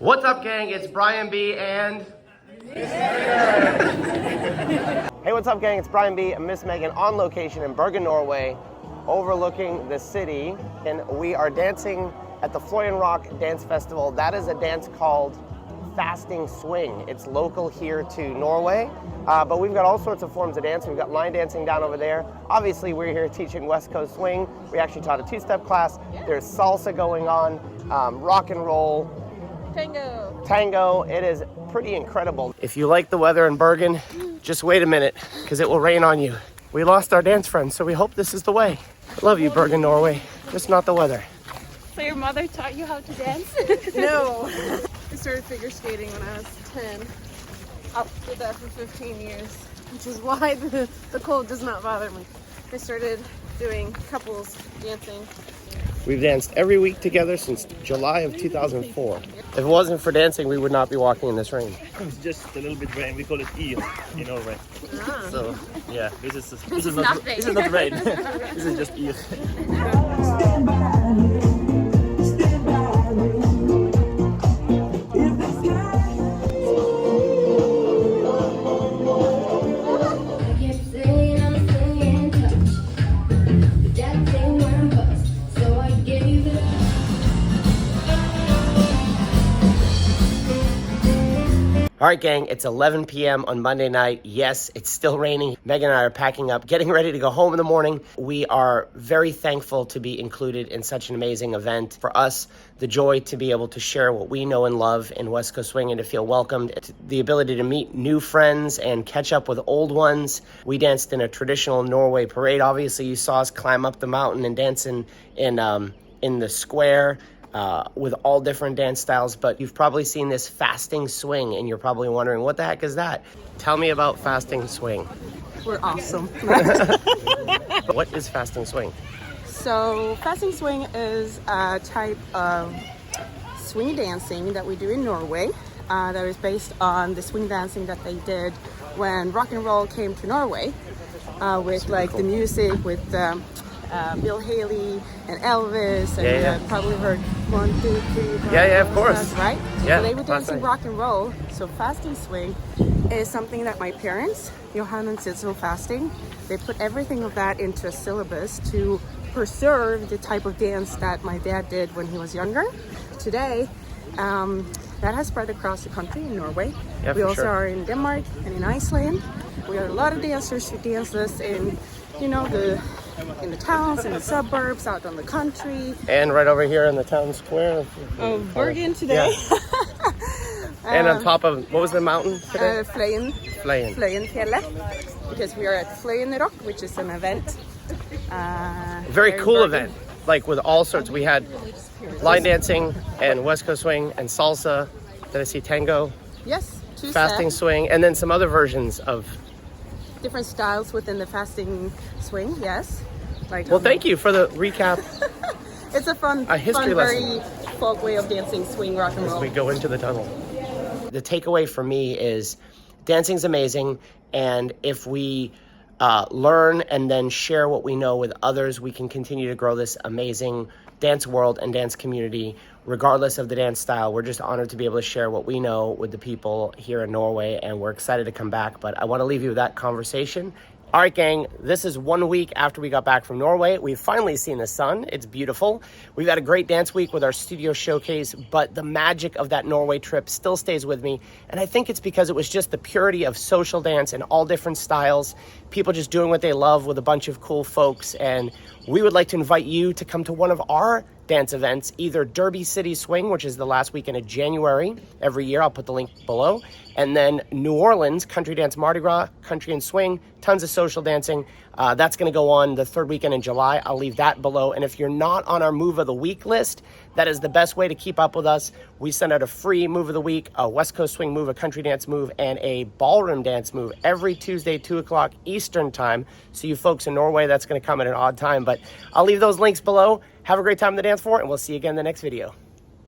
What's up, gang? It's Brian B. and... Hey, what's up, gang? It's Brian B. and Miss Megan on location in Bergen, Norway, overlooking the city. And we are dancing at the Fløyen Rock Dance Festival. That is a dance called Fasting Swing. It's local here to Norway, but we've got all sorts of forms of dance. We've got line dancing down over there. Obviously, we're here teaching West Coast Swing. We actually taught a two-step class. There's salsa going on, rock and roll, tango. It is pretty incredible. If you like the weather in Bergen, just wait a minute, because it will rain on you. We lost our dance friends, so we hope this is the way. I love you, Bergen, Norway, just not the weather. So your mother taught you how to dance? No. I started figure skating when I was 10. Did that for 15 years, which is why the cold does not bother me. I started doing couples dancing. We've danced every week together since July of 2004. If it wasn't for dancing, we would not be walking in this rain. It's just a little bit rain. We call it eel in Norway. Ah. So yeah, this is nothing. This is not rain. This is just eel. All right, gang, it's 11 p.m. on Monday night. Yes, it's still raining. Megan and I are packing up, getting ready to go home in the morning. We are very thankful to be included in such an amazing event. For us, the joy to be able to share what we know and love in West Coast Swing and to feel welcomed, the ability to meet new friends and catch up with old ones. We danced in a traditional Norway parade. Obviously, you saw us climb up the mountain and dance in the square. With all different dance styles, but you've probably seen this fasting swing and you're probably wondering, what the heck is that? Tell me about fasting swing. We're awesome. What is fasting swing? So fasting swing is a type of swing dancing that we do in Norway that is based on the swing dancing that they did when rock and roll came to Norway with like the music with Bill Haley and Elvis, and you probably heard 1, 2, 3. Yeah, of course. Right? Yeah. So they were dancing rock and roll. So fasting swing is something that my parents, Johan and Sidsel fasting, they put everything of that into a syllabus to preserve the type of dance that my dad did when he was younger. Today, that has spread across the country in Norway. Yeah, we also sure. are in Denmark and in Iceland. We have a lot of dancers who dance this in, in the towns, in the suburbs, out on the country. And right over here in the town square. Of Bergen today. Yeah. And on top of, what was the mountain today? Fløyenfjellet. Because we are at Fløyen Rock, which is an event. Very cool event. Like with all sorts, we had line dancing and West Coast Swing and salsa. Did I see tango? Yes, Fasting swing, and then some other versions of different styles within the fasting swing, yes. Well, thank you for the recap. It's a fun, very folk way of dancing swing rock and roll. As we go into the tunnel. The takeaway for me is dancing's amazing, and if we learn and then share what we know with others, we can continue to grow this amazing dance world and dance community, regardless of the dance style. We're just honored to be able to share what we know with the people here in Norway, and we're excited to come back. But I want to leave you with that conversation. All right, gang, this is 1 week after we got back from Norway. We've finally seen the sun. It's beautiful. We've had a great dance week with our studio showcase, but the magic of that Norway trip still stays with me. And I think it's because it was just the purity of social dance in all different styles, people just doing what they love with a bunch of cool folks. And we would like to invite you to come to one of our dance events, either Derby City Swing, which is the last weekend of January every year. I'll put the link below. And then New Orleans, Country Dance Mardi Gras, Country and Swing, tons of social dancing. That's going to go on the third weekend in July. I'll leave that below. And if you're not on our Move of the Week list, that is the best way to keep up with us. We send out a free Move of the Week, a West Coast Swing move, a Country Dance move, and a Ballroom dance move every Tuesday, 2 o'clock Eastern time. So you folks in Norway, that's going to come at an odd time. But I'll leave those links below. Have a great time on the dance floor, and we'll see you again in the next video.